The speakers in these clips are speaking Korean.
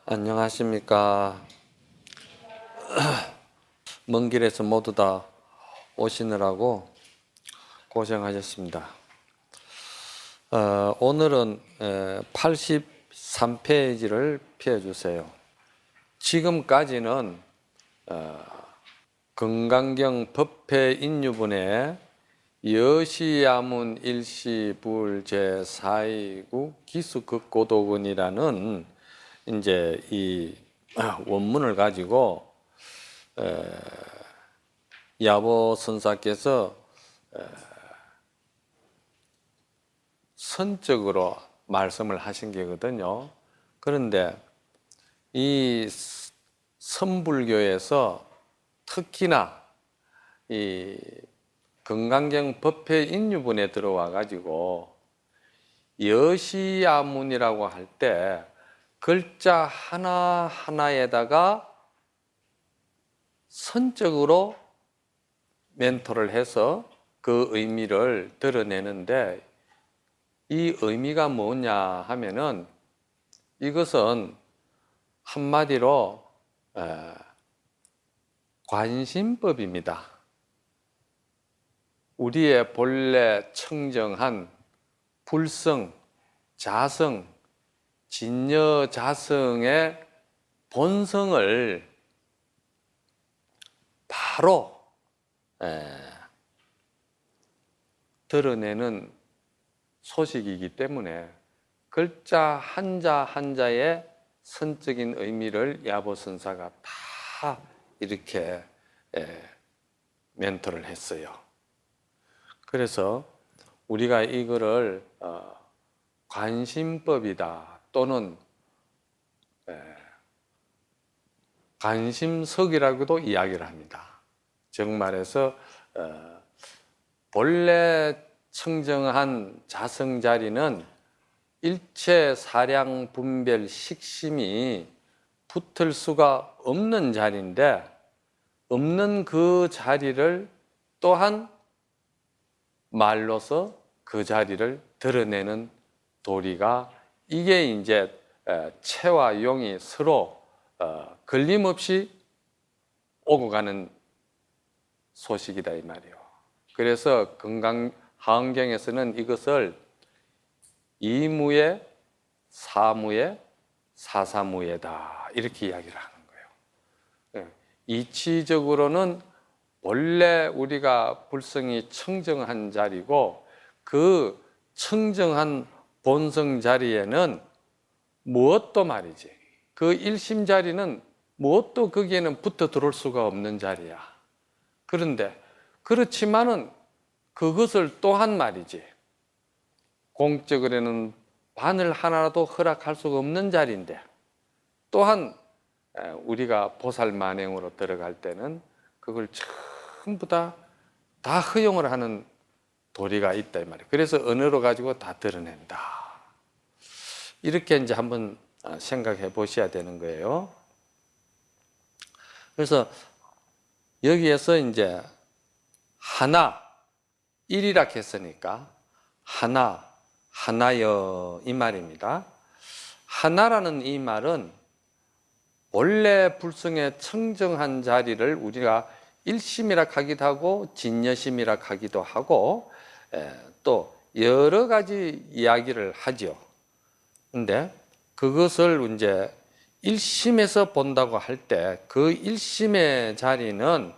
안녕하십니까. 먼 길에서 모두 다 오시느라고 고생하셨습니다. 오늘은 83페이지를 펴주세요. 지금까지는 건강경 법회 인유분에 여시야문 일시불 제4이구 기수극고도근이라는 이제 이 원문을 가지고 야보 선사께서 선적으로 말씀을 하신 게거든요. 그런데 이 선불교에서 특히나 이 건강경 법회 인유분에 들어와 가지고 여시야문이라고 할 때 글자 하나하나에다가 선적으로 멘토를 해서 그 의미를 드러내는데, 이 의미가 뭐냐 하면은 이것은 한마디로 관심법입니다. 우리의 본래 청정한 불성, 자성, 진여자성의 본성을 바로 드러내는 소식이기 때문에 글자 한자 한자의 선적인 의미를 야보선사가 다 이렇게 멘토를 했어요. 그래서 우리가 이거를 관심법이다 또는 관심석이라고도 이야기를 합니다. 정말해서 본래 청정한 자성 자리는 일체 사량 분별 식심이 붙을 수가 없는 자리인데, 없는 그 자리를 또한 말로서 그 자리를 드러내는 도리가, 이게 이제 체와 용이 서로 걸림없이 오고 가는 소식이다 이 말이에요. 그래서 하은경에서는 이것을 이무예, 사무예, 사사무예다 이렇게 이야기를 하는 거예요. 이치적으로는 원래 우리가 불성이 청정한 자리고, 그 청정한 본성 자리에는 무엇도 말이지, 그 일심 자리는 무엇도 거기에는 붙어 들어올 수가 없는 자리야. 그런데 그렇지만은 그것을 또한 말이지, 공적으로는 바늘 하나라도 허락할 수가 없는 자리인데, 또한 우리가 보살 만행으로 들어갈 때는 그걸 전부 다 허용을 하는 도리가 있다 이 말이에요. 그래서 언어로 가지고 다 드러낸다. 이렇게 이제 한번 생각해 보셔야 되는 거예요. 그래서 여기에서 이제 하나, 일이라 했으니까 하나여 이 말입니다. 하나라는 이 말은 원래 불성의 청정한 자리를 우리가 일심이라 하기도 하고 진여심이라 하기도 하고 또 여러 가지 이야기를 하죠. 근데 그것을 이제 일심에서 본다고 할 때 그 일심의 자리는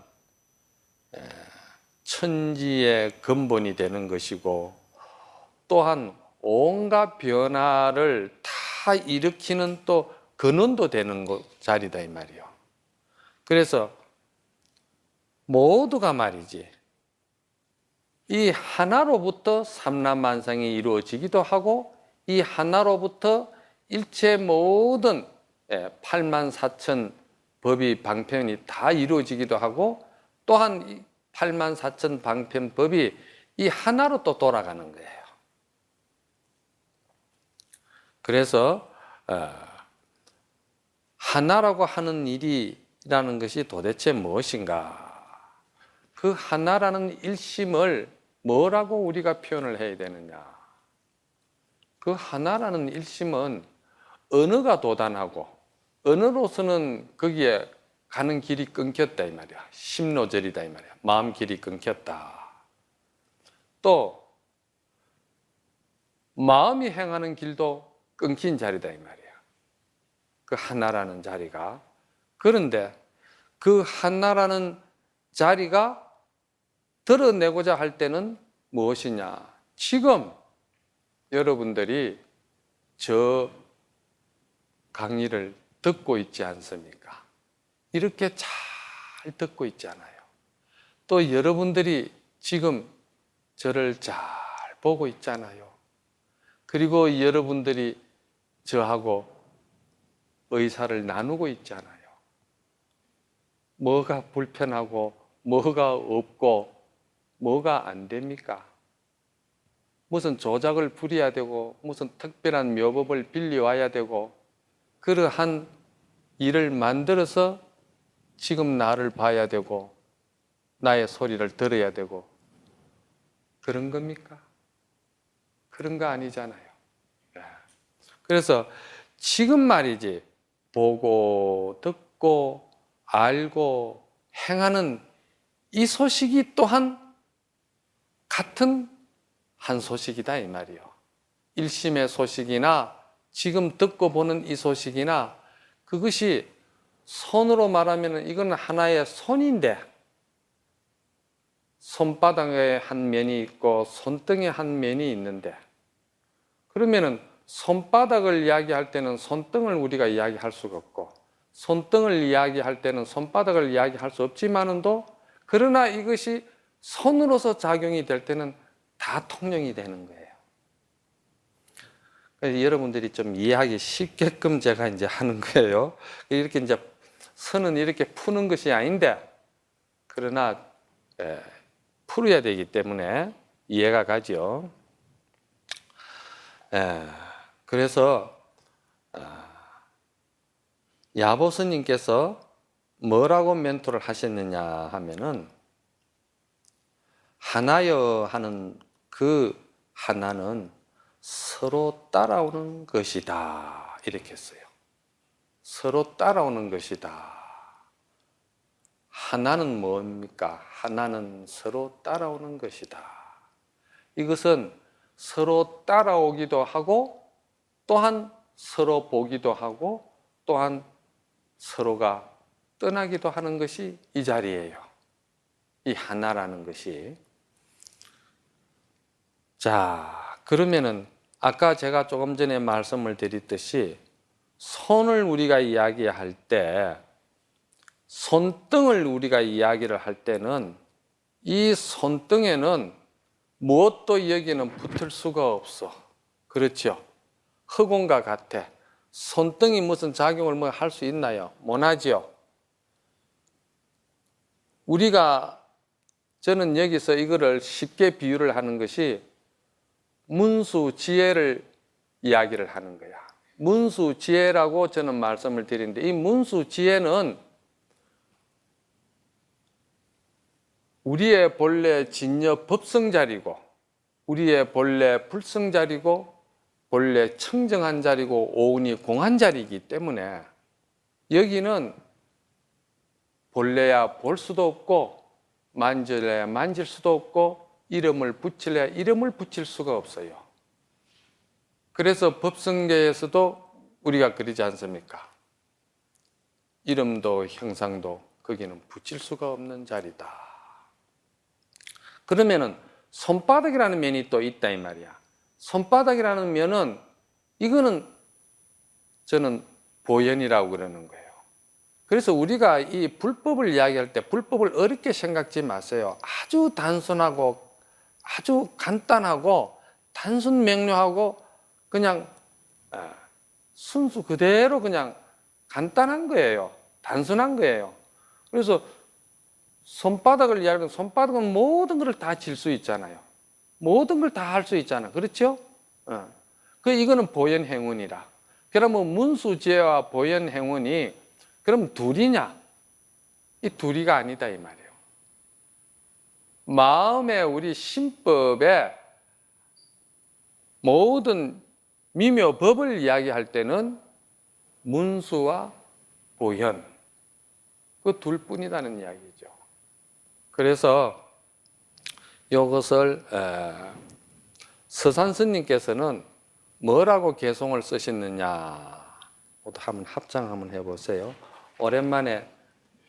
천지의 근본이 되는 것이고, 또한 온갖 변화를 다 일으키는 또 근원도 되는 자리다 이 말이에요. 그래서 모두가 말이지, 이 하나로부터 삼라만상이 이루어지기도 하고, 이 하나로부터 일체 모든 84,000 법이 방편이 다 이루어지기도 하고, 또한 이 84,000 방편 법이 이 하나로 또 돌아가는 거예요. 그래서 하나라고 하는 일이라는 것이 도대체 무엇인가? 그 하나라는 일심을 뭐라고 우리가 표현을 해야 되느냐? 그 하나라는 일심은 언어가 도단하고 언어로서는 거기에 가는 길이 끊겼다 이 말이야. 심로절이다 이 말이야. 마음 길이 끊겼다. 또 마음이 행하는 길도 끊긴 자리다 이 말이야. 그 하나라는 자리가. 그런데 그 하나라는 자리가 드러내고자 할 때는 무엇이냐? 지금 여러분들이 저 강의를 듣고 있지 않습니까? 이렇게 잘 듣고 있잖아요. 또 여러분들이 지금 저를 잘 보고 있잖아요. 그리고 여러분들이 저하고 의사를 나누고 있잖아요. 뭐가 불편하고 뭐가 없고 뭐가 안 됩니까? 무슨 조작을 부려야 되고 무슨 특별한 묘법을 빌려와야 되고 그러한 일을 만들어서 지금 나를 봐야 되고 나의 소리를 들어야 되고 그런 겁니까? 그런 거 아니잖아요. 그래서 지금 말이지 보고 듣고 알고 행하는 이 소식이 또한 같은 한 소식이다 이 말이요. 일심의 소식이나 지금 듣고 보는 이 소식이나 그것이 손으로 말하면 이건 하나의 손인데 손바닥에 한 면이 있고 손등에 한 면이 있는데 그러면은 손바닥을 이야기할 때는 손등을 우리가 이야기할 수가 없고 손등을 이야기할 때는 손바닥을 이야기할 수 없지만은도 그러나 이것이 손으로서 작용이 될 때는 다 통용이 되는 거예요. 그래서 여러분들이 좀 이해하기 쉽게끔 제가 이제 하는 거예요. 이렇게 이제 선은 이렇게 푸는 것이 아닌데 그러나 풀어야 되기 때문에 이해가 가죠. 그래서 야보 스님께서 뭐라고 멘토를 하셨느냐 하면은 하나여 하는 그 하나는 서로 따라오는 것이다 이렇게 했어요. 서로 따라오는 것이다. 하나는 뭡니까? 하나는 서로 따라오는 것이다. 이것은 서로 따라오기도 하고 또한 서로 보기도 하고 또한 서로가 떠나기도 하는 것이 이 자리예요. 이 하나라는 것이. 자, 그러면은 아까 제가 조금 전에 말씀을 드렸듯이 손을 우리가 이야기할 때 손등을 우리가 이야기를 할 때는 이 손등에는 무엇도 여기는 붙을 수가 없어. 그렇죠? 흑온과 같아. 손등이 무슨 작용을 뭐 할 수 있나요? 못하죠. 저는 여기서 이거를 쉽게 비유를 하는 것이 문수지혜를 이야기를 하는 거야. 문수지혜라고 저는 말씀을 드리는데 이 문수지혜는 우리의 본래 진여 법성자리고 우리의 본래 불성자리고 본래 청정한 자리고 오운이 공한 자리이기 때문에 여기는 볼래야 볼 수도 없고 만질래야 만질 수도 없고 이름을 붙일래야 이름을 붙일 수가 없어요. 그래서 법성계에서도 우리가 그러지 않습니까? 이름도 형상도 거기는 붙일 수가 없는 자리다. 그러면은 손바닥이라는 면이 또 있다 이 말이야. 손바닥이라는 면은 이거는 저는 보현이라고 그러는 거예요. 그래서 우리가 이 불법을 이야기할 때 불법을 어렵게 생각지 마세요. 아주 단순하고 아주 간단하고 단순 명료하고 그냥 순수 그대로 그냥 간단한 거예요. 단순한 거예요. 그래서 손바닥을 이야기하면 손바닥은 모든 것을 다 질 수 있잖아요. 모든 걸 다 할 수 있잖아. 그렇죠? 이거는 보현행운이라. 그러면 문수지혜와 보현행운이 그럼 둘이냐? 이 둘이가 아니다 이 말이에요. 마음의 우리 심법의 모든 미묘법을 이야기할 때는 문수와 보현, 그 둘뿐이라는 이야기죠. 그래서 이것을 서산 스님께서는 뭐라고 개송을 쓰셨느냐 한번 합장 한번 해보세요. 오랜만에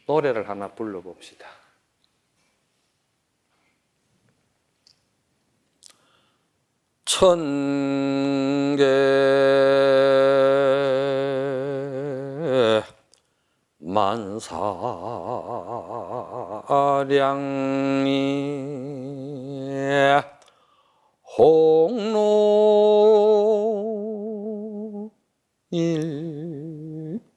노래를 하나 불러봅시다. 천개 만사량이 홍로 일점설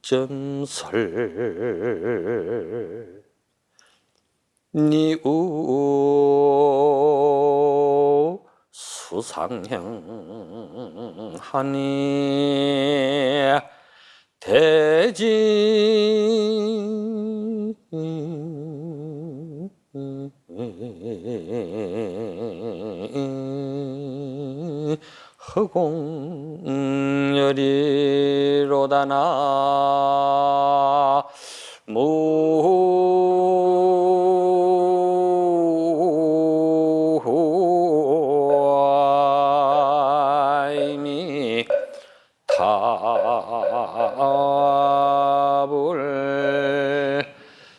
니우 수상행하니 대지 허공열이로다나 무이미 답을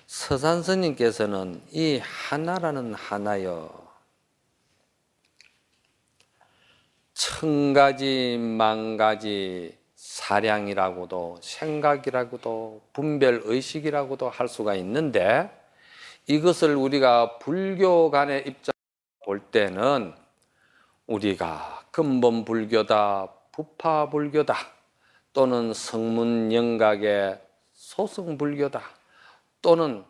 서산 스님께서는 이 하나라는 하나여 천가지 만가지 사량이라고도 생각이라고도 분별의식이라고도 할 수가 있는데 이것을 우리가 불교 간의 입장으로 볼 때는 우리가 근본 불교다, 부파 불교다 또는 성문 영각의 소승 불교다 또는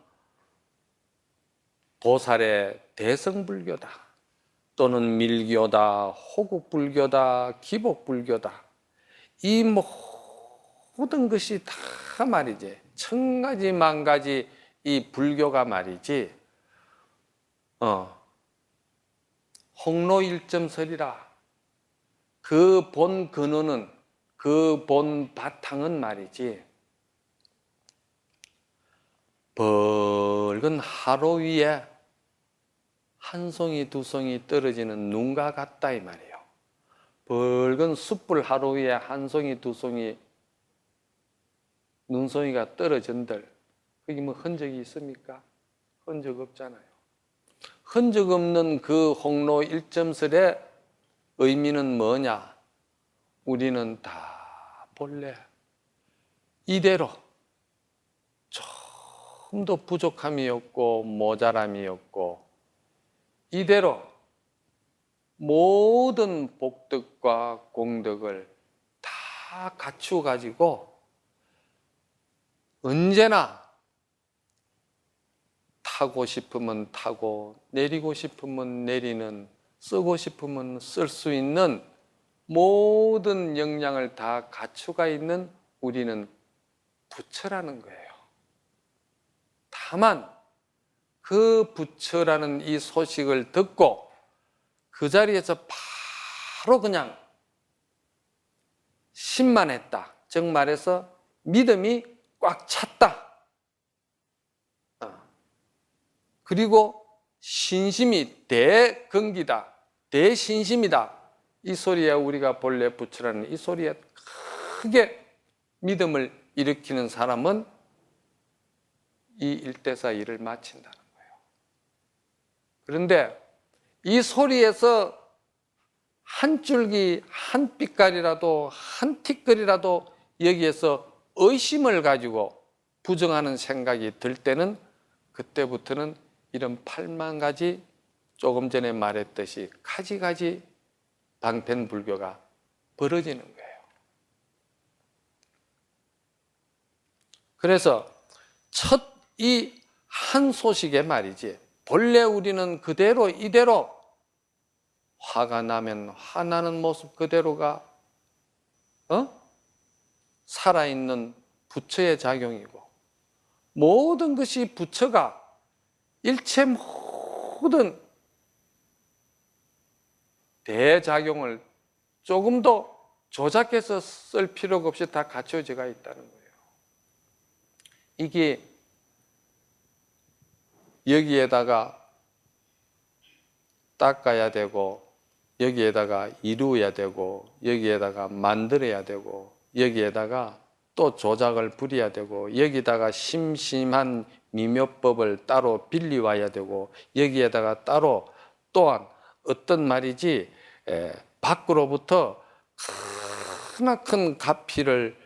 보살의 대성 불교다 또는 밀교다, 호국 불교다, 기복 불교다 이 모든 것이 다 말이지 천가지 만가지 이 불교가 말이지 홍로일점설이라 그 본 근원은 그 본 바탕은 말이지 붉은 하로 위에 한 송이 두 송이 떨어지는 눈과 같다 이 말이에요. 붉은 숯불 하로 위에 한 송이 두 송이 눈송이가 떨어진들 그게 뭐 흔적이 있습니까? 흔적 없잖아요. 흔적 없는 그 홍로 일점설의 의미는 뭐냐? 우리는 다 본래 이대로 조금도 부족함이 없고 모자람이 없고 이대로 모든 복덕과 공덕을 다 갖추어 가지고 언제나 타고 싶으면 타고 내리고 싶으면 내리는 쓰고 싶으면 쓸 수 있는 모든 역량을 다 갖추가 있는 우리는 부처라는 거예요. 다만 그 부처라는 이 소식을 듣고 그 자리에서 바로 그냥 신만했다. 즉 말해서 믿음이 꽉 찼다. 그리고 신심이 대근기다. 대신심이다. 이 소리에 우리가 본래 부처라는 이 소리에 크게 믿음을 일으키는 사람은 이 일대사 일을 마친다는 거예요. 그런데 이 소리에서 한 줄기, 한 빛깔이라도, 한 티끌이라도 여기에서 의심을 가지고 부정하는 생각이 들 때는 그때부터는 이런 8만 가지 조금 전에 말했듯이 가지가지 방편불교가 벌어지는 거예요. 그래서 첫 이 한 소식에 말이지 본래 우리는 그대로 이대로 화가 나면 화나는 모습 그대로가 살아있는 부처의 작용이고 모든 것이 부처가 일체 모든 대작용을 조금도 조작해서 쓸 필요가 없이 다 갖춰져가 있다는 거예요. 이게 여기에다가 닦아야 되고, 여기에다가 이루어야 되고, 여기에다가 만들어야 되고, 여기에다가 또 조작을 부려야 되고, 여기다가 심심한 미묘법을 따로 빌려와야 되고, 여기에다가 따로 또한 어떤 말이지, 밖으로부터 크나큰 가피를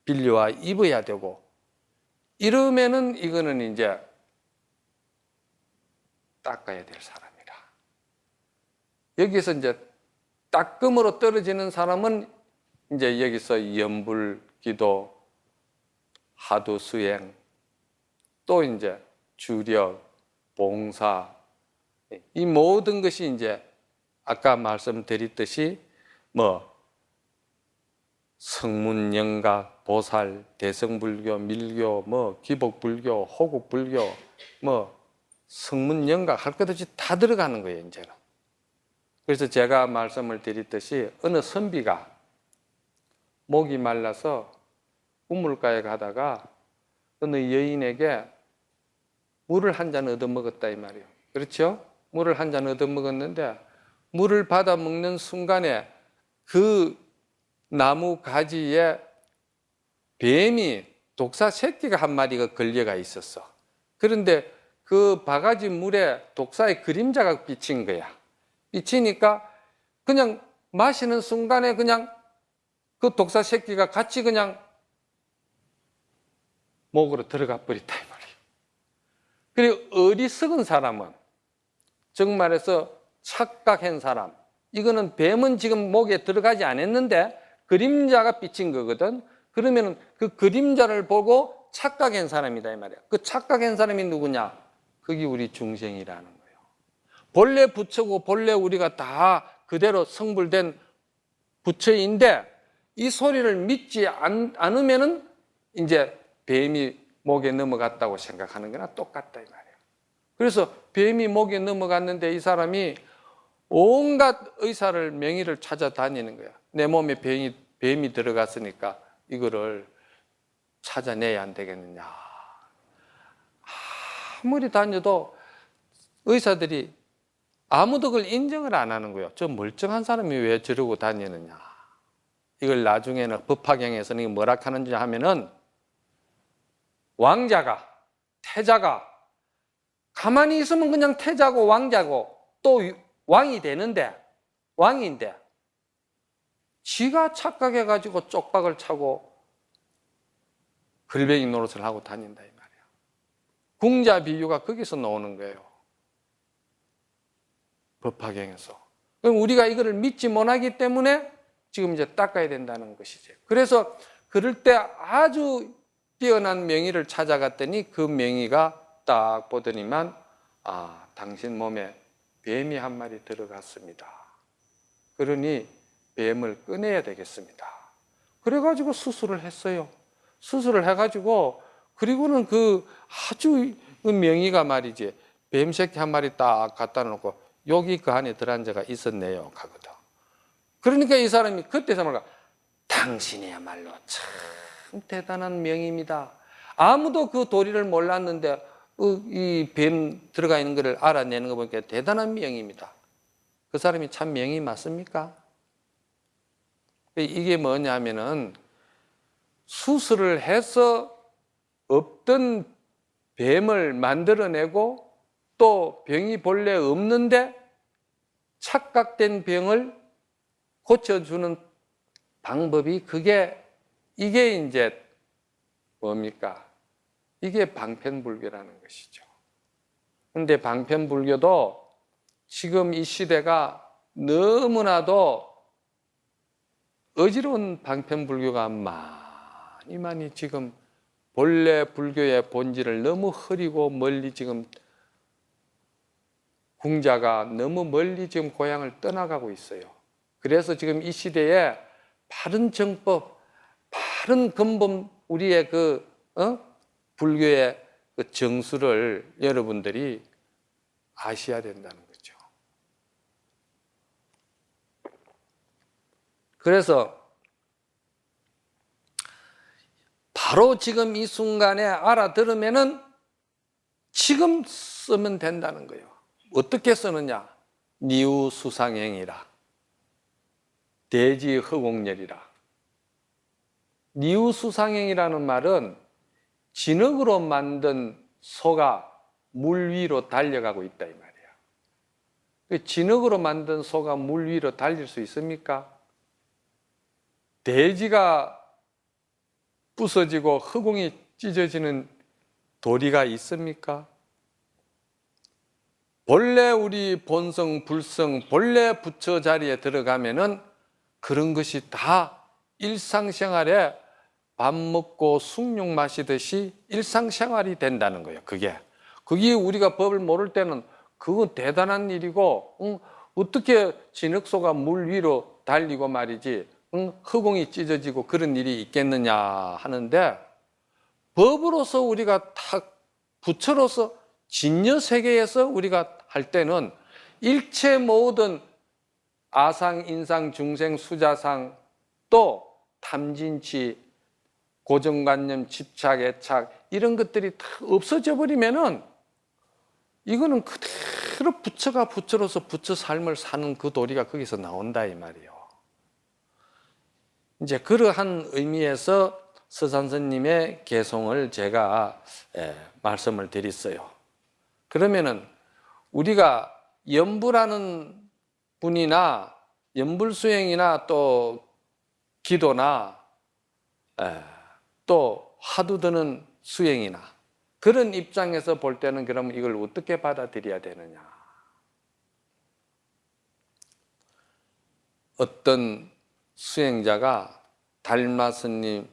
빌려와 입어야 되고, 이러면은 이거는 이제 닦아야 될 사람이라. 여기서 이제 따끔으로 떨어지는 사람은 이제 여기서 염불, 기도, 하두 수행, 또 이제 주력, 봉사, 이 모든 것이 이제 아까 말씀드렸듯이 뭐 성문영각, 보살, 대성불교, 밀교, 뭐 기복불교, 호국불교, 뭐 성문영각 할 것 없이 다 들어가는 거예요, 이제는. 그래서 제가 말씀을 드렸듯이 어느 선비가 목이 말라서 우물가에 가다가 어느 여인에게 물을 한 잔 얻어먹었다 이 말이에요. 그렇죠? 물을 한 잔 얻어먹었는데 물을 받아 먹는 순간에 그 나무 가지에 뱀이 독사 새끼가 한 마리가 걸려가 있었어. 그런데 그 바가지 물에 독사의 그림자가 비친 거야. 비치니까 그냥 마시는 순간에 그냥 그 독사 새끼가 같이 그냥 목으로 들어가 버렸다 이 말이에요. 그리고 어리석은 사람은 정말해서 착각한 사람, 이거는 뱀은 지금 목에 들어가지 않았는데 그림자가 비친 거거든. 그러면 그 그림자를 보고 착각한 사람이다 이 말이야. 그 착각한 사람이 누구냐? 그게 우리 중생이라는 거예요. 본래 부처고 본래 우리가 다 그대로 성불된 부처인데 이 소리를 믿지 않으면은 이제 뱀이 목에 넘어갔다고 생각하는 거나 똑같다 이 말이에요. 그래서 뱀이 목에 넘어갔는데 이 사람이 온갖 의사를 명의를 찾아다니는 거야. 내 몸에 뱀이 들어갔으니까 이거를 찾아내야 안 되겠느냐. 아무리 다녀도 의사들이 아무도 그걸 인정을 안 하는 거예요. 저 멀쩡한 사람이 왜 저러고 다니느냐. 이걸 나중에는 법화경에서는 뭐라 하는지 하면은 왕자가, 태자가 가만히 있으면 그냥 태자고 왕자고 또 왕이 되는데, 왕인데 지가 착각해가지고 쪽박을 차고 글뱅이 노릇을 하고 다닌다 이 말이야. 궁자 비유가 거기서 나오는 거예요. 법화경에서. 그럼 우리가 이거를 믿지 못하기 때문에 지금 이제 닦아야 된다는 것이죠. 그래서 그럴 때 아주 뛰어난 명의를 찾아갔더니 그 명의가 딱 보더니만 당신 몸에 뱀이 한 마리 들어갔습니다. 그러니 뱀을 꺼내야 되겠습니다. 그래가지고 수술을 했어요. 수술을 해가지고 그리고는 그 아주 그 명의가 말이지 뱀 새끼 한 마리 딱 갖다 놓고 여기 그 안에 들어앉아가 있었네요 하거든. 그러니까 이 사람이 그때서 말가 당신이야말로 참 대단한 명의입니다. 아무도 그 도리를 몰랐는데 이 뱀 들어가 있는 것을 알아내는 거 보니까 대단한 명의입니다. 그 사람이 참 명의 맞습니까? 이게 뭐냐면은 수술을 해서 없던 뱀을 만들어내고 또 병이 본래 없는데 착각된 병을 고쳐주는 방법이 이게 이제 뭡니까? 이게 방편불교라는 것이죠. 그런데 방편불교도 지금 이 시대가 너무나도 어지러운 방편불교가 많이 지금 본래 불교의 본질을 너무 흐리고 멀리 지금 궁자가 너무 멀리 지금 고향을 떠나가고 있어요. 그래서 지금 이 시대에 바른 정법, 바른 근본 우리의 불교의 그 정수를 여러분들이 아셔야 된다는 거죠. 그래서 바로 지금 이 순간에 알아들으면은 지금 쓰면 된다는 거예요. 어떻게 쓰느냐? 니우수상행이라, 대지허공렬이라. 니우수상행이라는 말은 진흙으로 만든 소가 물 위로 달려가고 있다 이 말이에요. 진흙으로 만든 소가 물 위로 달릴 수 있습니까? 대지가 부서지고 허공이 찢어지는 도리가 있습니까? 본래 우리 본성, 불성, 본래 부처 자리에 들어가면은 그런 것이 다 일상생활에 밥 먹고 숭늉 마시듯이 일상생활이 된다는 거예요. 그게 우리가 법을 모를 때는 그건 대단한 일이고, 어떻게 진흙소가 물 위로 달리고 말이지, 허공이 찢어지고 그런 일이 있겠느냐 하는데, 법으로서 우리가 탁 부처로서 진여 세계에서 우리가 할 때는 일체 모든 아상, 인상, 중생, 수자상, 또 탐진치, 고정관념, 집착, 애착 이런 것들이 다 없어져 버리면은 이거는 그대로 부처가 부처로서 부처 삶을 사는 그 도리가 거기서 나온다 이 말이에요. 이제 그러한 의미에서 서산스님의 개송을 제가 말씀을 드렸어요. 그러면은 우리가 연불하는 분이나 연불수행이나 또 기도나 또 화두 드는 수행이나 그런 입장에서 볼 때는 그럼 이걸 어떻게 받아들여야 되느냐? 어떤 수행자가 달마 스님의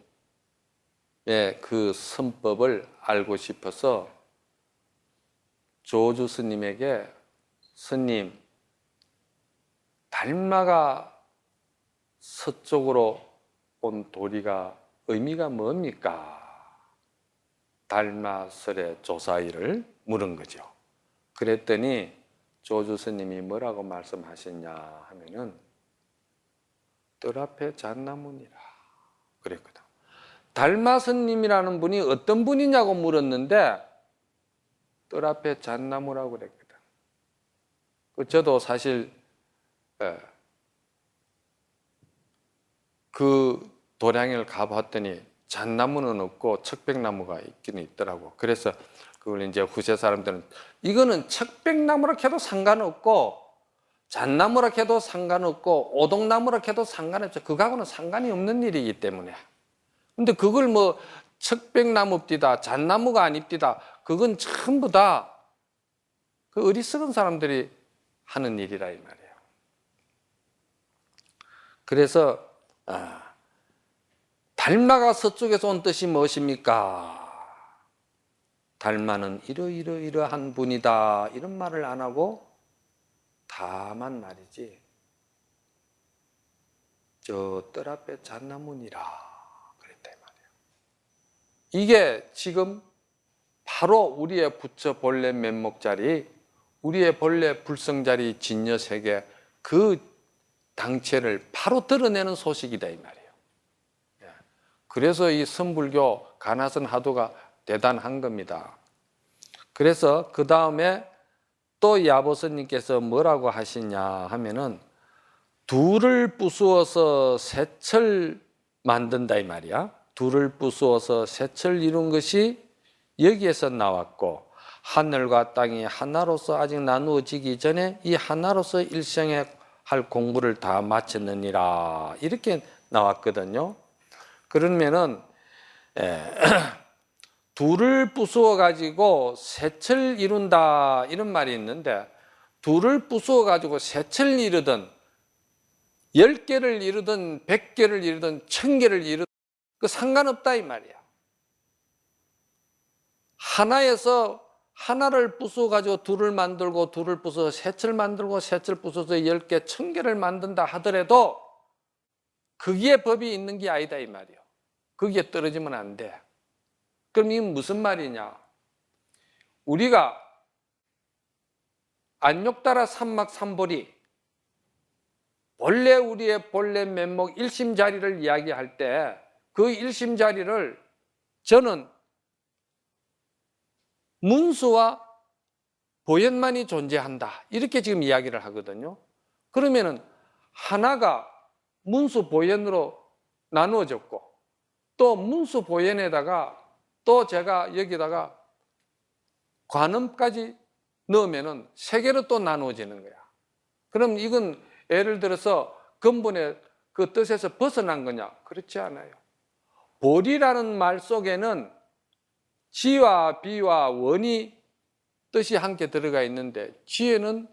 그 선법을 알고 싶어서 조주 스님에게 스님, 달마가 서쪽으로 온 도리가 의미가 뭡니까? 달마설의 조사일을 물은 거죠. 그랬더니 조주 스님이 뭐라고 말씀하셨냐 하면은 뜰 앞에 잣나무니라 그랬거든. 달마 스님이라는 분이 어떤 분이냐고 물었는데 뜰 앞에 잣나무라고 그랬거든. 저도 사실 그 도량을 가봤더니 잣나무는 없고 척백나무가 있기는 있더라고. 그래서 그걸 이제 후세 사람들은 이거는 척백나무라 해도 상관없고 잣나무라 해도 상관없고 오동나무라 해도 상관없죠. 그거하고는 상관이 없는 일이기 때문에. 근데 그걸 뭐 척백나무입디다 잣나무가 아닙디다 그건 전부 다 그 어리석은 사람들이 하는 일이라 이 말이에요. 그래서 달마가 서쪽에서 온 뜻이 무엇입니까? 달마는 이러이러이러한 분이다 이런 말을 안 하고 다만 말이지 저 뜰 앞에 잣나무니라 그랬다 이 말이에요. 이게 지금 바로 우리의 부처 본래 면목자리 우리의 본래 불성자리 진여세계 그 당체를 바로 드러내는 소식이다 이 말이에요. 그래서 이 선불교 가나선 하도가 대단한 겁니다. 그래서 그 다음에 또 야보스님께서 뭐라고 하시냐 하면은 둘을 부수어서 세철 만든다 이 말이야. 둘을 부수어서 세철 이룬 것이 여기에서 나왔고 하늘과 땅이 하나로서 아직 나누어지기 전에 이 하나로서 일생에 할 공부를 다 마쳤느니라 이렇게 나왔거든요. 그러면은 둘을 부수어 가지고 세철 이룬다 이런 말이 있는데 둘을 부수어 가지고 세철 이루든 10개를 이루든 100개를 이루든 1000개를 이루든 그 상관없다 이 말이야. 하나에서 하나를 부수어 가지고 둘을 만들고 둘을 부수어 세철 만들고 세철 부수어서 10개 1000개를 만든다 하더라도 거기에 법이 있는 게 아니다 이 말이에요. 거기에 떨어지면 안 돼. 그럼 이게 무슨 말이냐? 우리가 안욕따라 삼막삼보리 본래 우리의 본래 면목 일심자리를 이야기할 때 그 일심자리를 저는 문수와 보현만이 존재한다. 이렇게 지금 이야기를 하거든요. 그러면은 하나가 문수 보현으로 나누어졌고 또 문수 보현에다가 또 제가 여기다가 관음까지 넣으면은 세 개로 또 나누어지는 거야. 그럼 이건 예를 들어서 근본의 그 뜻에서 벗어난 거냐? 그렇지 않아요. 보리라는 말 속에는 지와 비와 원이 뜻이 함께 들어가 있는데 지혜는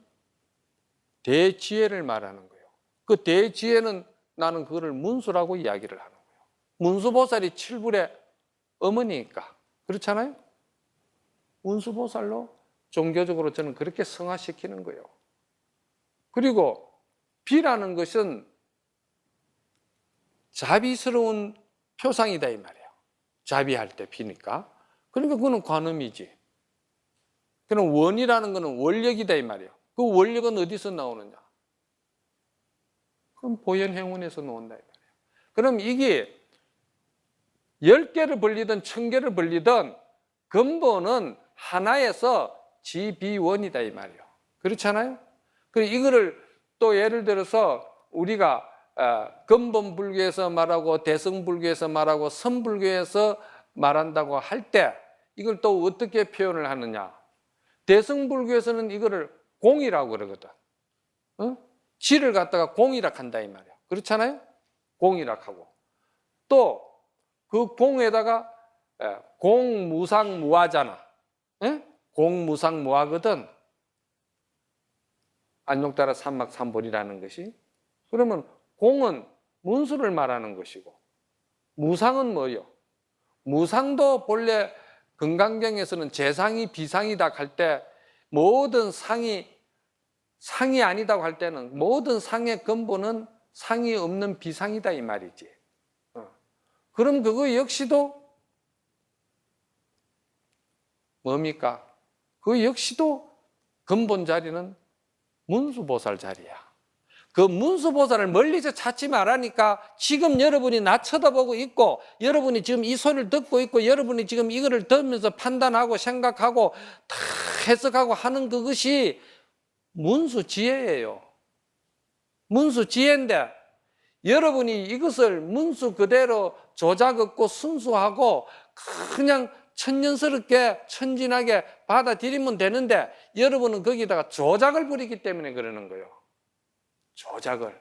대지혜를 말하는 거예요. 그 대지혜는 나는 그거를 문수라고 이야기를 하는 거예요. 문수보살이 칠불의 어머니니까. 그렇잖아요? 문수보살로 종교적으로 저는 그렇게 성화시키는 거예요. 그리고 비라는 것은 자비스러운 표상이다 이 말이에요. 자비할 때 비니까. 그러니까 그거는 관음이지. 그럼 원이라는 것은 원력이다 이 말이에요. 그 원력은 어디서 나오느냐? 그럼 보현행운에서 나온다 이 말이에요. 그럼 이게 10개를 벌리든 1000개를 벌리든 근본은 하나에서 지비원이다 이 말이에요. 그렇잖아요? 그리고 이거를 또 예를 들어서 우리가 근본불교에서 말하고 대승불교에서 말하고 선불교에서 말한다고 할 때 이걸 또 어떻게 표현을 하느냐? 대승불교에서는 이거를 공이라고 그러거든. 지를 갖다가 공이라 한다 이 말이야. 그렇잖아요? 공이라 하고 또 그 공에다가 공무상무화잖아. 공무상무화거든. 안용따라 삼막삼볼이라는 것이. 그러면 공은 문수를 말하는 것이고 무상은 뭐요? 무상도 본래 금강경에서는 재상이 비상이다 할 때 모든 상이 아니다고 할 때는 모든 상의 근본은 상이 없는 비상이다 이 말이지. 그럼 그거 역시도 뭡니까? 그 역시도 근본 자리는 문수보살 자리야. 그 문수보살을 멀리서 찾지 말라니까 지금 여러분이 나 쳐다보고 있고 여러분이 지금 이 소리를 듣고 있고 여러분이 지금 이거를 들으면서 판단하고 생각하고 다 해석하고 하는 그것이 문수지혜예요. 문수지혜인데 여러분이 이것을 문수 그대로 조작 없고 순수하고 그냥 천연스럽게 천진하게 받아들이면 되는데 여러분은 거기다가 조작을 부리기 때문에 그러는 거예요. 조작을.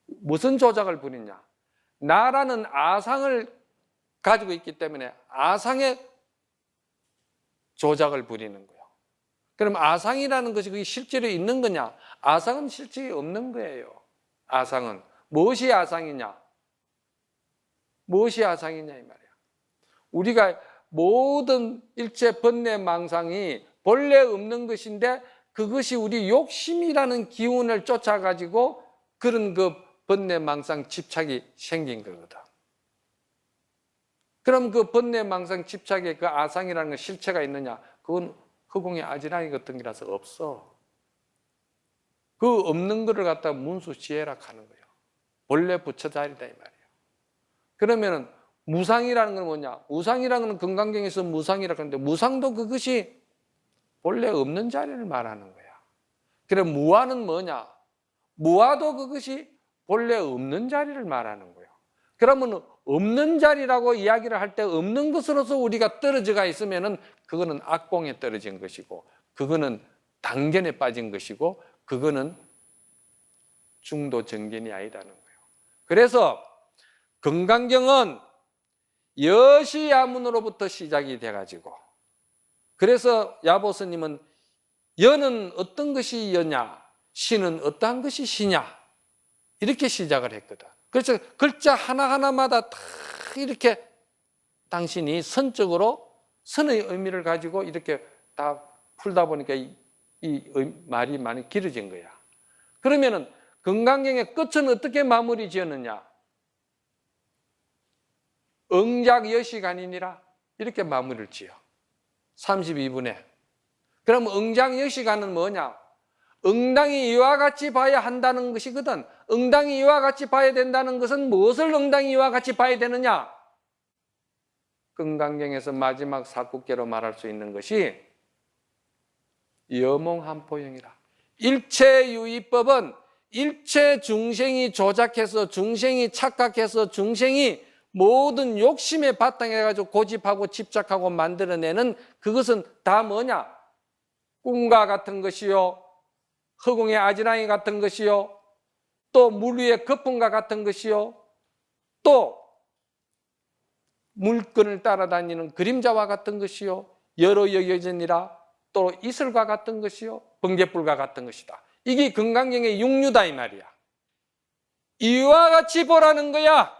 무슨 조작을 부리냐? 나라는 아상을 가지고 있기 때문에 아상의 조작을 부리는 거예요. 그럼 아상이라는 것이 그게 실제로 있는 거냐? 아상은 실제 없는 거예요. 아상은. 무엇이 아상이냐? 무엇이 아상이냐 이 말이야. 우리가 모든 일체 번뇌망상이 본래 없는 것인데 그것이 우리 욕심이라는 기운을 쫓아가지고 그런 그 번뇌망상 집착이 생긴 거거든. 그럼 그 번뇌망상 집착에 그 아상이라는 건 실체가 있느냐? 그건 허공에 아지랑이 같은 게라서 없어. 그 없는 거를 갖다가 문수지혜라 하는 거예요. 본래 부처 자리다 이 말이에요. 그러면은 무상이라는 건 뭐냐? 무상이라는 건 금강경에서 무상이라고 하는데 무상도 그것이 본래 없는 자리를 말하는 거야. 그럼 무아는 뭐냐? 무아도 그것이 본래 없는 자리를 말하는 거예요. 그러면 없는 자리라고 이야기를 할 때 없는 것으로서 우리가 떨어져가 있으면은 그거는 악공에 떨어진 것이고 그거는 당견에 빠진 것이고 그거는 중도 정견이 아니라는 거예요. 그래서 금강경은 여시야문으로부터 시작이 돼가지고 그래서 야보스님은 여는 어떤 것이 여냐, 시는 어떠한 것이 시냐 이렇게 시작을 했거든. 그래서 글자 하나하나마다 다 이렇게 당신이 선적으로 선의 의미를 가지고 이렇게 다 풀다 보니까 이 말이 많이 길어진 거야. 그러면은 금강경의 끝은 어떻게 마무리 지었느냐? 응작여시간이니라 이렇게 마무리를 지어. 32분에. 그럼 응작여시간은 뭐냐? 응당이 이와 같이 봐야 한다는 것이거든. 응당히 이와 같이 봐야 된다는 것은 무엇을 응당히 이와 같이 봐야 되느냐? 금강경에서 마지막 사국계로 말할 수 있는 것이 여몽한포영이라. 일체유의법은 일체 중생이 조작해서, 중생이 착각해서, 중생이 모든 욕심에 바탕해가지고 고집하고 집착하고 만들어내는 그것은 다 뭐냐? 꿈과 같은 것이요, 허공의 아지랑이 같은 것이요, 또 물 위의 거품과 같은 것이요, 또 물건을 따라다니는 그림자와 같은 것이요, 여러 여겨지니라, 또 이슬과 같은 것이요, 번갯불과 같은 것이다. 이게 금강경의 육류다 이 말이야. 이와 같이 보라는 거야.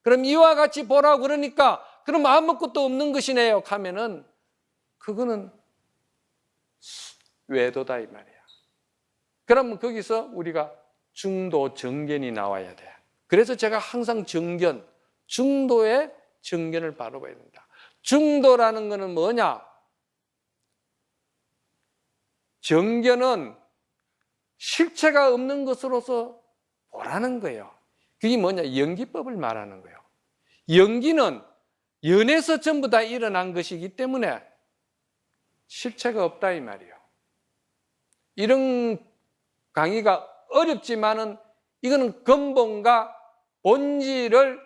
그럼 이와 같이 보라고 그러니까 그럼 아무것도 없는 것이네요 하면은 그거는 외도다 이 말이야. 그러면 거기서 우리가 중도 정견이 나와야 돼. 그래서 제가 항상 정견, 중도의 정견을 바로 봐야 된다. 중도라는 거는 뭐냐? 정견은 실체가 없는 것으로서 보라는 거예요. 그게 뭐냐? 연기법을 말하는 거예요. 연기는 연에서 전부 다 일어난 것이기 때문에 실체가 없다 이 말이에요. 이런 강의가 어렵지만은 이거는 근본과 본질을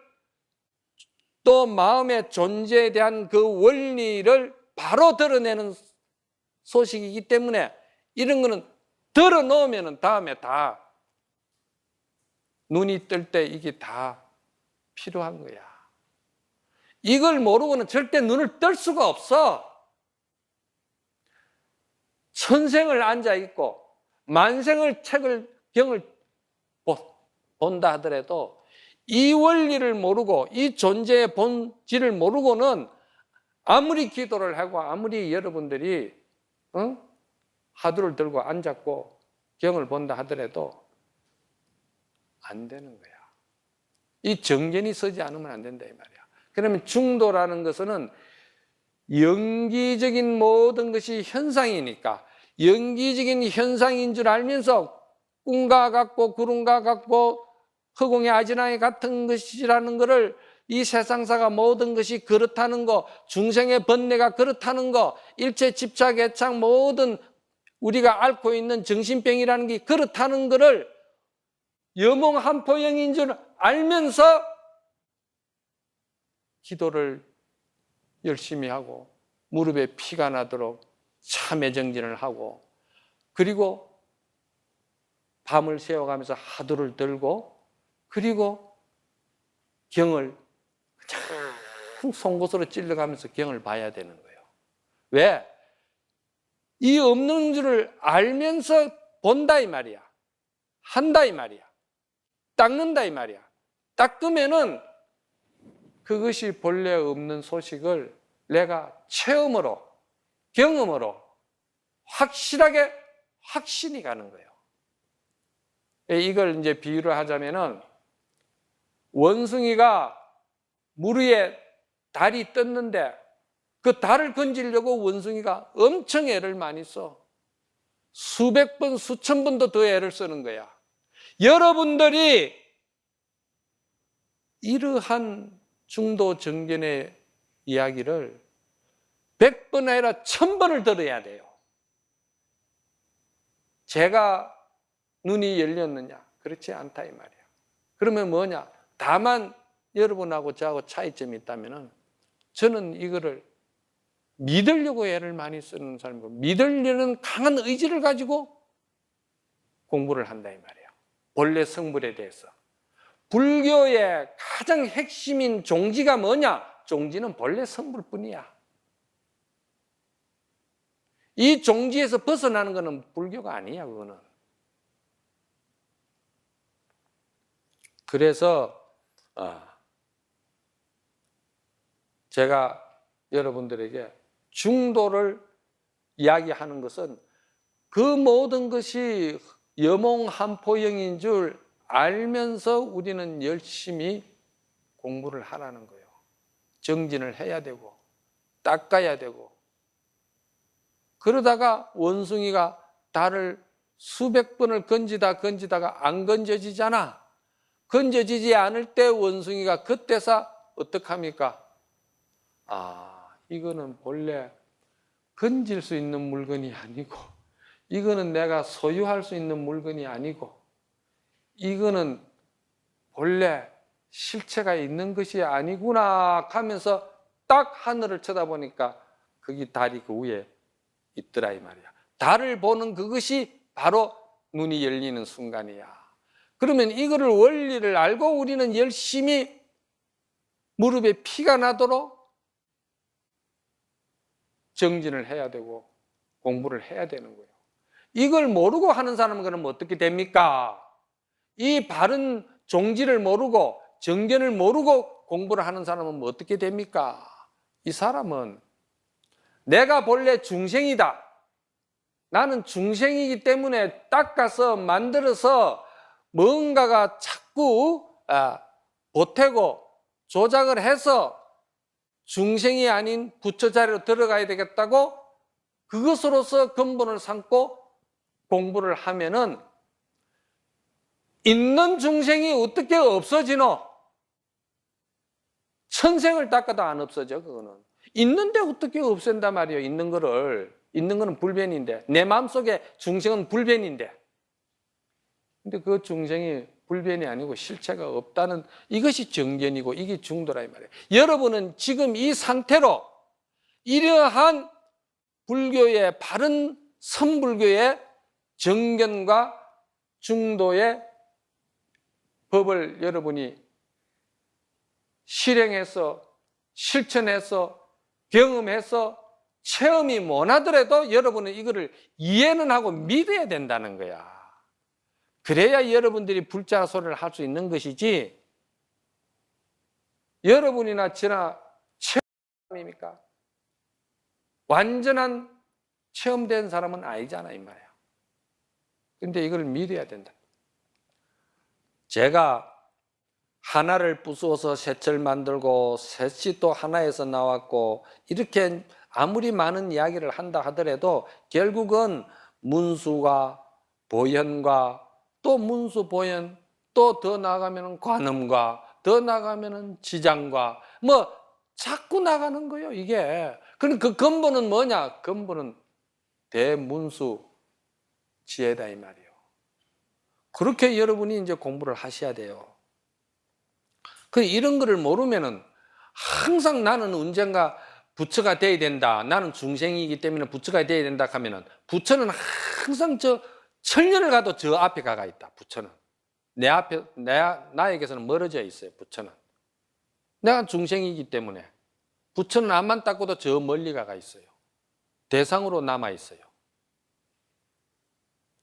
또 마음의 존재에 대한 그 원리를 바로 드러내는 소식이기 때문에 이런 거는 들어놓으면 다음에 다 눈이 뜰 때 이게 다 필요한 거야. 이걸 모르고는 절대 눈을 뜰 수가 없어. 천생을 앉아있고 만생을 경을 본다 하더라도 이 원리를 모르고 이 존재의 본질을 모르고는 아무리 기도를 하고 아무리 여러분들이 화두를 들고 앉았고 경을 본다 하더라도 안 되는 거야. 이 정견이 서지 않으면 안 된다 이 말이야. 그러면 중도라는 것은 연기적인 모든 것이 현상이니까 연기적인 현상인 줄 알면서 꿈과 같고 구름과 같고 허공의 아지랑이 같은 것이라는 것을 이 세상사가 모든 것이 그렇다는 거, 중생의 번뇌가 그렇다는 거, 일체 집착, 애착 모든 우리가 앓고 있는 정신병이라는 게 그렇다는 것을 여몽한포영인 줄 알면서 기도를 열심히 하고 무릎에 피가 나도록 참회정진을 하고 그리고 밤을 새워가면서 화두를 들고 그리고 경을 참 송곳으로 찔러가면서 경을 봐야 되는 거예요. 왜? 이 없는 줄을 알면서 본다 이 말이야. 한다 이 말이야. 닦는다 이 말이야. 닦으면은 그것이 본래 없는 소식을 내가 체험으로 경험으로 확실하게 확신이 가는 거예요. 이걸 이제 비유를 하자면은 원숭이가 물 위에 달이 떴는데 그 달을 건지려고 원숭이가 엄청 애를 많이 써. 수백 번, 수천 번도 더 애를 쓰는 거야. 여러분들이 이러한 중도 정견의 이야기를 100번 아니라 1000번을 들어야 돼요. 제가 눈이 열렸느냐? 그렇지 않다 이 말이야. 그러면 뭐냐? 다만 여러분하고 저하고 차이점이 있다면은 저는 이거를 믿으려고 애를 많이 쓰는 사람이고 믿으려는 강한 의지를 가지고 공부를 한다 이 말이에요. 본래 성불에 대해서. 불교의 가장 핵심인 종지가 뭐냐? 종지는 본래 성불뿐이야. 이 종지에서 벗어나는 것은 불교가 아니야, 그거는. 그래서 제가 여러분들에게 중도를 이야기하는 것은 그 모든 것이 여몽한포영인 줄 알면서 우리는 열심히 공부를 하라는 거예요. 정진을 해야 되고 닦아야 되고 그러다가 원숭이가 달을 수백 번을 건지다가 안 건져지잖아. 건져지지 않을 때 원숭이가 그때서 어떡합니까? 이거는 본래 건질 수 있는 물건이 아니고, 이거는 내가 소유할 수 있는 물건이 아니고, 이거는 본래 실체가 있는 것이 아니구나 하면서 딱 하늘을 쳐다보니까 거기 달이 그 위에 있더라 이 말이야. 달을 보는 그것이 바로 눈이 열리는 순간이야. 그러면 이거를 원리를 알고 우리는 열심히 무릎에 피가 나도록 정진을 해야 되고 공부를 해야 되는 거예요. 이걸 모르고 하는 사람은 그러면 어떻게 됩니까? 이 바른 종지를 모르고 정견을 모르고 공부를 하는 사람은 어떻게 됩니까? 이 사람은 내가 본래 중생이다. 나는 중생이기 때문에 닦아서 만들어서 뭔가가 자꾸 보태고 조작을 해서 중생이 아닌 부처 자리로 들어가야 되겠다고 그것으로서 근본을 삼고 공부를 하면은 있는 중생이 어떻게 없어지노? 천생을 닦아도 안 없어져. 그거는 있는데 어떻게 없앤단 말이에요. 있는 거는 불변인데, 내 마음속에 중생은 불변인데, 근데 그 중생이 불변이 아니고 실체가 없다는 이것이 정견이고 이게 중도라 이 말이에요. 여러분은 지금 이 상태로 이러한 불교의 바른 선불교의 정견과 중도의 법을 여러분이 실행해서 실천해서 경험해서 체험이 못하더라도 여러분은 이거를 이해는 하고 믿어야 된다는 거야. 그래야 여러분들이 불자 소리를 할 수 있는 것이지, 여러분이나 저나 체험입니까? 완전한 체험된 사람은 아니잖아 이 말이야. 근데 이걸 믿어야 된다. 제가 하나를 부수어서 셋을 만들고 셋이 또 하나에서 나왔고 이렇게 아무리 많은 이야기를 한다 하더라도 결국은 문수가 보현과 또 문수 보현 또 더 나가면은 관음과 더 나가면은 지장과 뭐 자꾸 나가는 거예요 이게. 그럼 그 근본은 뭐냐? 근본은 대문수 지혜다 이 말이에요. 그렇게 여러분이 이제 공부를 하셔야 돼요. 그 이런 거를 모르면은 항상 나는 언젠가 부처가 돼야 된다. 나는 중생이기 때문에 부처가 돼야 된다 하면은 부처는 항상 저 천년을 가도 저 앞에 가가 있다. 부처는 내 앞에 나에게서는 멀어져 있어요. 부처는 내가 중생이기 때문에 부처는 앞만 닦고도 저 멀리 가가 있어요. 대상으로 남아 있어요.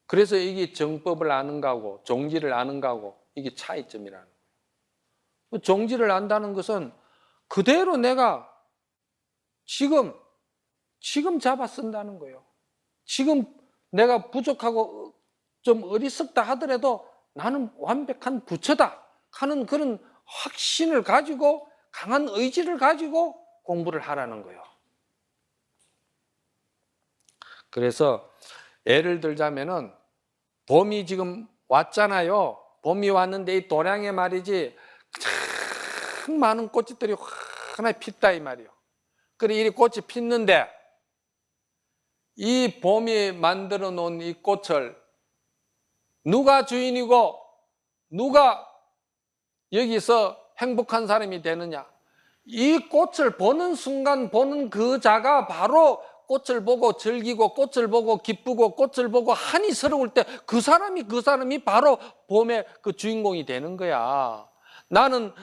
그래서 이게 정법을 아는 거하고 종지를 아는 거하고 이게 차이점이라는 거예요. 종지를 안다는 것은 그대로 내가 지금 잡아 쓴다는 거예요. 지금 내가 부족하고 좀 어리석다 하더라도 나는 완벽한 부처다 하는 그런 확신을 가지고 강한 의지를 가지고 공부를 하라는 거예요. 그래서 예를 들자면은 봄이 지금 왔잖아요. 봄이 왔는데 이 도량에 말이지 참 많은 꽃들이 하나 폈다 이 말이에요. 그래 이 꽃이 폈는데 이 봄이 만들어 놓은 이 꽃을 누가 주인이고 누가 여기서 행복한 사람이 되느냐? 이 꽃을 보는 순간 보는 그 자가 바로 꽃을 보고 즐기고 꽃을 보고 기쁘고 꽃을 보고 한이 서러울 때 그 사람이 바로 봄의 그 주인공이 되는 거야. 나는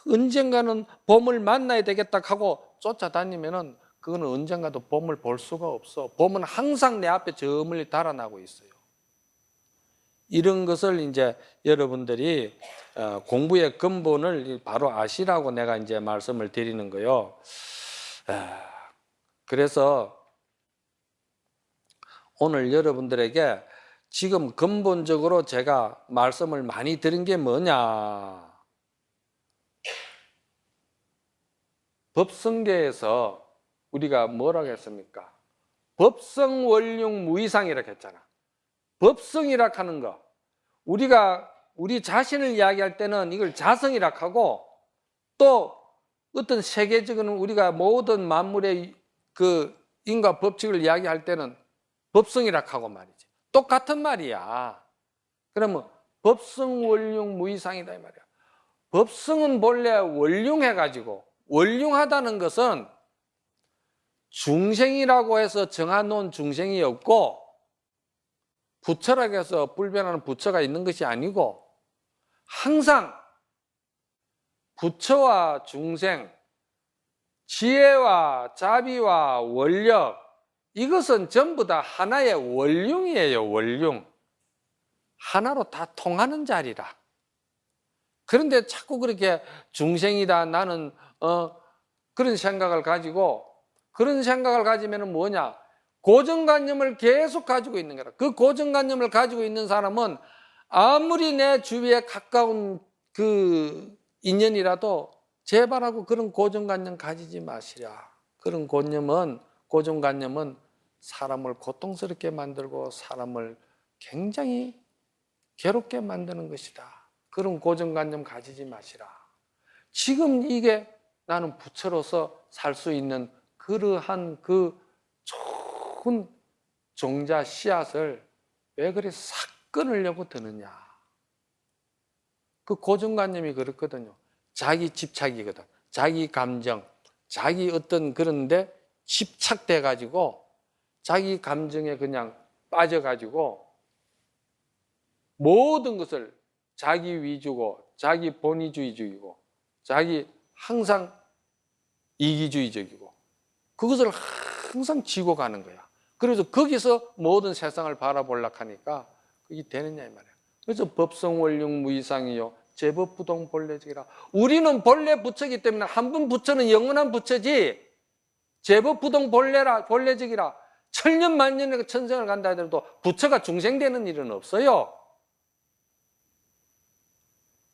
언젠가는 봄을 만나야 되겠다 하고 쫓아다니면은 그거는 언젠가도 봄을 볼 수가 없어. 봄은 항상 내 앞에 저 멀리 달아나고 있어요. 이런 것을 이제 여러분들이 공부의 근본을 바로 아시라고 내가 이제 말씀을 드리는 거요. 그래서 오늘 여러분들에게 지금 근본적으로 제가 말씀을 많이 드린 게 뭐냐? 법성계에서 우리가 뭐라고 했습니까? 법성원륜 무이상이라고 했잖아. 법성이라 하는 거, 우리가 우리 자신을 이야기할 때는 이걸 자성이라 하고, 또 어떤 세계적인 우리가 모든 만물의 그 인과 법칙을 이야기할 때는 법성이라 하고 말이지. 똑같은 말이야. 그러면 법성 원융 무이상이다 이 말이야. 법성은 본래 원융해가지고, 원융하다는 것은 중생이라고 해서 정해놓은 중생이 없고, 부처라고 해서 불변하는 부처가 있는 것이 아니고, 항상 부처와 중생, 지혜와 자비와 원력, 이것은 전부 다 하나의 원융이에요. 원융. 하나로 다 통하는 자리라. 그런데 자꾸 그렇게 중생이다, 나는 그런 생각을 가지고, 그런 생각을 가지면 뭐냐, 고정관념을 계속 가지고 있는 거라. 그 고정관념을 가지고 있는 사람은 아무리 내 주위에 가까운 그 인연이라도 제발하고 그런 고정관념 가지지 마시라. 그런 고정관념은 사람을 고통스럽게 만들고 사람을 굉장히 괴롭게 만드는 것이다. 그런 고정관념 가지지 마시라. 지금 이게 나는 부처로서 살 수 있는 그러한 그 좋은 종자 씨앗을 왜 그리 싹 끊으려고 드느냐. 그 고정관념이 그렇거든요. 자기 집착이거든. 자기 감정, 자기 어떤 그런데 집착돼 가지고 자기 감정에 그냥 빠져 가지고 모든 것을 자기 위주고, 자기 본위주의적이고, 자기 항상 이기주의적이고, 그것을 항상 지고 가는 거야. 그래서 거기서 모든 세상을 바라보려고 하니까 그게 되느냐 이 말이야. 그래서 법성원융 무이상이요 제법부동 본래적이라. 우리는 본래 부처이기 때문에 한 번 부처는 영원한 부처지, 제법부동 본래적이라. 천년 만년에 천생을 간다 하더라도 부처가 중생되는 일은 없어요.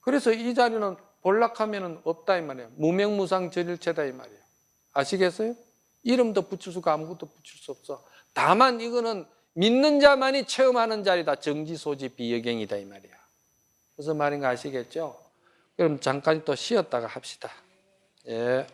그래서 이 자리는 볼락하면 없다 이 말이에요. 무명무상 절일체다 이 말이에요. 아시겠어요? 이름도 붙일 수가 아무것도 붙일 수 없어. 다만 이거는 믿는 자만이 체험하는 자리다. 정지소지 비여경이다 이 말이야. 무슨 말인가 아시겠죠? 그럼 잠깐 또 쉬었다가 합시다. 예.